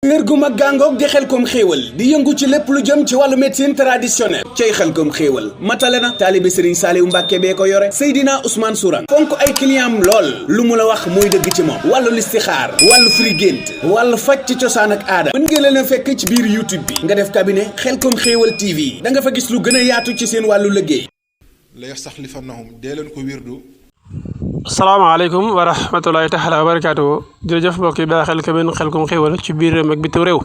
kër gu mag gàngoog di Xelcom xéewal di yëngu ci lépp lu jëm ci wàllu médecine traditionnelle cay Xelcom xéewal matale na taalibe Serigne Saliou Mbàkke bee ko yore Seydina Ousmane Sourang fonk ay clientam lool lu mu la wax muy dëgg ci moom wàllu listixaar wàllu firi gént wàllu faj ci cosaan ak aada mën ngeen leen a fekk ci biir YouTube bi nga def cabinet Xelcom xéewal TV da nga fa gis lu gën a yaatu ci seen wàllu liggéey la yastaxlifannahum dee leen ko wirdu. asalaamaaleykum wa rahmatulahi taala wa barakaatu jërëjëf mbokk yi bàyyi xel cabinet Xelcom xéewal ci biir réew ak bitim réew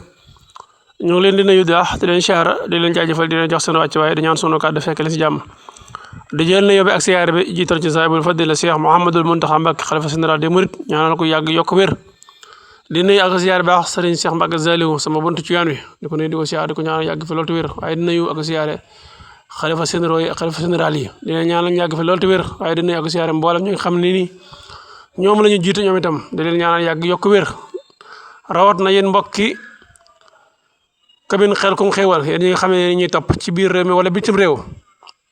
ñu ngi leen di nuyu daax di leen siyaara di leen jaajëfal di leen jox seen wàcc waaye di ñaan sunu kàddu fekk leen si jàmm di jël nuyoo bi ak siyaare bi jiital ci saahibul fadila Cheikh Mouhamadul Mountakha Mbacké xalifa général des mourides ñaanal ko yàgg yokk wér di nuyu ak siyaare baax Serigne Cheikh Mbacké Saliou sama buntu ci yoon wi di ko nuyu di ko siyaare di ko ñaanal yàgg fi loolu te wér waaye di nuyu ak siyaare xalifa général yi di leen ñaanal yàgg fi loolu te wér waaye di nuyu ak siyaare mboolem ñu nga xam ne nii ñoom la ñu jiite ñoom itam di leen ñaanal yàgg yokk wér rawat na yéen mbokki cabinet Xelcom xéewal yéen ñi nga xam ne ñuy topp ci biir réew mi wala bitim réew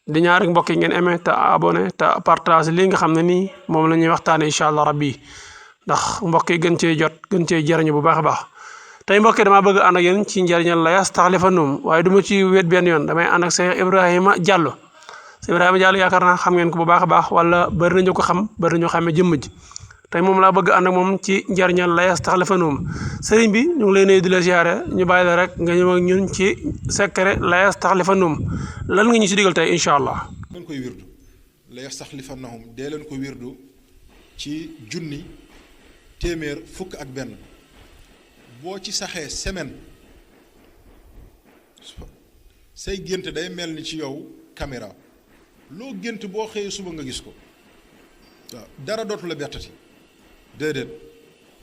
di ñaar rek mbokk yi ngeen aimé te abonné te partage lii nga xam ne nii moom la ñuy waxtaane incha allah rabbi ndax mbokk yi gën cee jot gën cee jariñu bu baax a baax tey mbokk yi damaa bëgg ànd ak yéen ci njariñal la yastaxlifannahum waaye du ma ci wéet benn yoon damay ànd ak Cheikh Ibrahima Diallo Cheikh Ibrahima Diallo yaakaar naa xam ngeen ko bu baax a baax wala bëri nañu ko xam bëri nañu xamee jëmm ji tey moom laa bëgg ànd ak moom ci njariñal la yastaxlifannahum sëriñ bi ñu ngi lay nuyu di la ziare ñu bàyyi la rek nga ñëw ak ñun ci secret la yastaxlifannahum lan nga ñu si digal tey incha allah. leen koy wirdu la yastaxlifannahum dee leen ko wirdu ci junni téeméer fukk ak benn boo ci saxee semaine say gént day mel ni ci yow caméra loo gént boo xëyee suba nga gis ko waaw dara dootu la bettati déedéet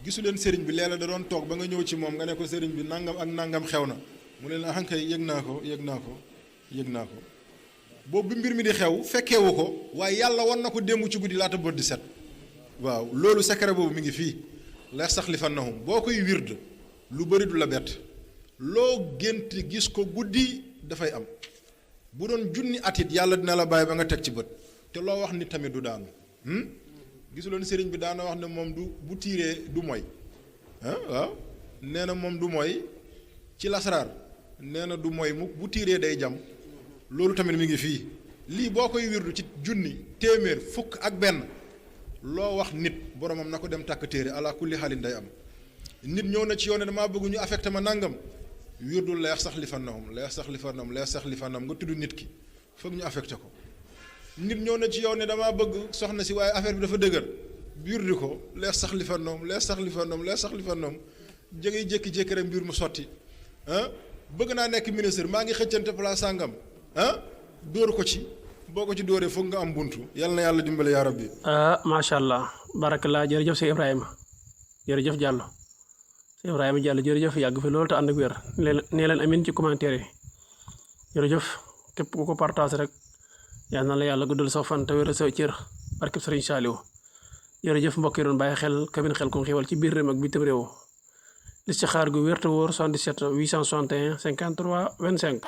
gisu leen sëriñ bi leela da doon toog ba nga ñëw ci moom nga ne ko sëriñ bi nangam ak nangam xew na mu ne la ankay yëg naa ko boobu bi mbir mi di xew fekkeewu ko waaye yàlla wan na ko démb ci guddi laata bët di set waaw loolu secret boobu mi ngi fii la yastaxlifannahum boo koy wird lu bëri du la bett loo gént gis ko guddi dafay am bu doon junni atit yàlla dina la bàyyi ba nga teg ci bët te loo wax nit tamit du daanu gisuloon sëriñ bi daana wax ne moom du bu tiiree du mooy waaw nee na moom du mooy ci lasaraar nee na du mooy mukk bu tiiree day jam loolu tamit mi ngi fii lii boo koy wirdu ci junni téeméer fukk ak benn loo wax nit boromam na ko dem tàkk téere ala kulli xaalin day am nit ñëw na ci yoon ne damaa bëgg ñu affecté ma nangam wirdul la yastaxlifannahum nga tudd nit ki foog ñu affecté ko nit ñëw na ci yow ne damaa bëgg soxna si waaye affaire bi dafa dëgër wirdi ko la yastaxlifannahum jëngay jékki-jékki rek mbir mu sotti bëgg naa nekk ministre maa ngi xëccante place sàngam dóor ko ci boo ko ci dóoree foog nga am buntu yal na yàlla dimbale yaa rabbi. macha allah barakallah jërëjëf Cheikh Ibrahima jërëjëf Diallo Cheikh Ibrahima Diallo jërëjëf yàgg fi loolu te ànd ak wér nee leen amin ci commentaire yi jërëjëf képp ku ko partage rek yal na la yàlla guddal sa fan te wér sa cër barkeb Serigne Saliou jërëjëf mbokk yi doon bàyyi xel cabinet Xelcom xéewal ci biir réew ak bitim réew listixaar gu wér te wóor 77 861 53 25.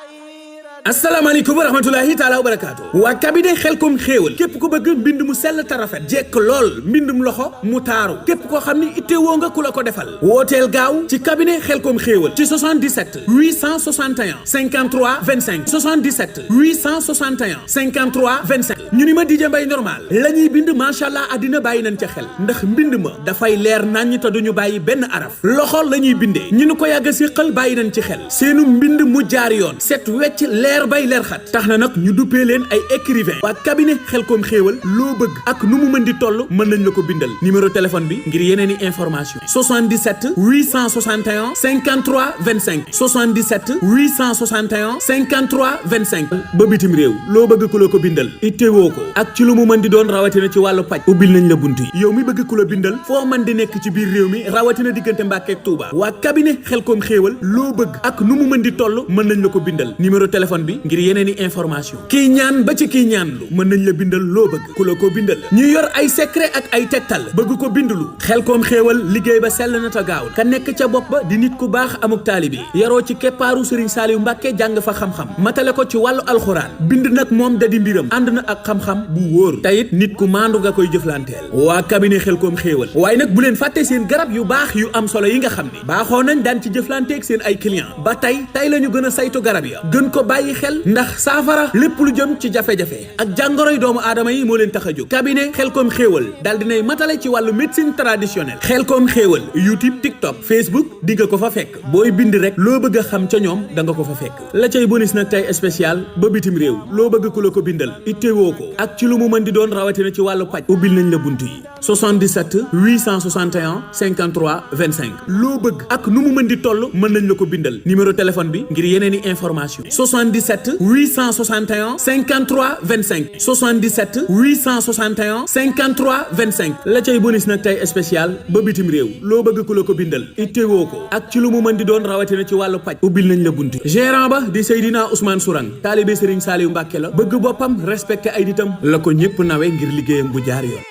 asalaamaaleykum wa rahmatulahi taala wa barakaatu waa cabinet Xelcom xéewal képp ku bëgg mbind mu sell te rafet jekk lool mbindum loxo mu taaru képp koo xam ni ittewoo nga ku la ko defal wooteel gaaw ci cabinet Xelcom xéewal ci 77 861 53 25 77 861 53 25 ñu ni ma DJ Mbaye normal la ñuy bind macha allah àddina bàyyi nañ ca xel ndax mbind ma dafay leer naññ te duñu bàyyi benn araf loxo la ñuy bindee ñu ni ko yàgg a siqal bàyyi nañ ci xel seenu mbind mu jaar yoon set wecc leer bay leer xat tax na nag ñu duppee leen ay écrivain waa cabinet Xelcom xéewal loo bëgg ak nu mu mën di toll mën nañ la ko bindal numéro téléphone bi ngir yeneeni information 77 861 53 25 77 861 53 25 ba bitim réew loo bëgg ku la ko bindal ittewoo ko ak ci lu mu mën di doon rawatina ci wàllu paj ubbil nañ la bunt yi yow mi bëgg ku la bindal foo mën di nekk ci biir réew mi rawatina diggante Mbàkke ak Touba waa cabinet Xelcom xéewal loo bëgg ak nu mu mën di toll mën nañ la ko bindal numéro téléphone téléphone bi ngir yeneen i information kii ñaan ba ci kii ñaanlu mën nañ la bindal loo bëgg ku la ko bindal ñu yor ay secret ak ay tegtal bëgg ko bindulu Xelcom xéewal liggéey ba sell na ta gaaw ka nekk ca bopp ba di nit ku baax amuk taalibe yaroo ci keppaaru Serigne Saliou Mbacke jàng fa xam-xam matale ko ci wàllu alxuraan bind nag moom da di mbiram ànd na ak xam-xam bu wóor tayit nit ku maandu nga koy jëflanteel waa cabinet Xelcom xéewal waaye nag bu leen fàtte seen garab yu baax yu am solo yi nga xam ne baaxoo nañ daan ci jëflanteeg seen ay client ba tey la ñu gën a saytu garab ya gën ko bàyyi xel ndax saafara lépp lu jëm ci jafe-jafe ak jàngoroy doomu aadama yi moo leen tax a jóg cabinet Xelcom xéewal daal dinay matale ci wàllu médecine traditionnelle Xelcom xéewal YouTube TikTok Facebook di nga ko fa fekk booy bind rek loo bëgg a xam ca ñoom da nga ko fa fekk la cay bonus nag tey spécial ba bitim réew loo bëgg ku la ko bindal ittewoo ko ak ci lu mu mën di doon rawatina ci wàllu paj ubbil nañ la bunt yi 77 861 53 25 loo bëgg ak nu mu mën di toll mën nañ la ko bindal numéro téléphone bi ngir yeneen i information 77 861 53 25 77 861 53 25 la cay bonus nag tey spécial ba bitim réew loo bëgg ku la ko bindal ittewoo ko ak ci lu mu mën di doon rawatina ci wàllu paj ubbil nañ la buntu gérant ba di Seydina Ousmane Sourang taalibe Serigne Saliou Mbacke la bëgg boppam respecté ay ditam la ko ñëpp nawe ngir liggéeyam bu jaar yoon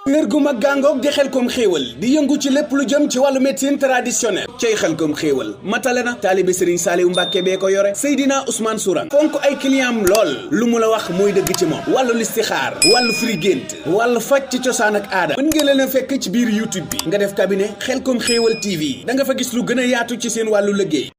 kër gu mag gàngoog di Xelcom xéewal di yëngu ci lépp lu jëm ci wàllu médecine traditionnelle cay Xelcom xéewal matale na taalibe Serigne Saliou Mbacke bee ko yore Seydina Ousmane Sourang fonk ay client am lool lu mu la wax mooy dëgg ci moom wàllu listixaar wàllu firi gént wàllu faj ci cosaan ak aada mën nga leen a fekk ci biir YouTube bi nga def cabinet Xelcom xéewal TV da nga fa gis lu gën a yaatu ci seen wàllu liggéey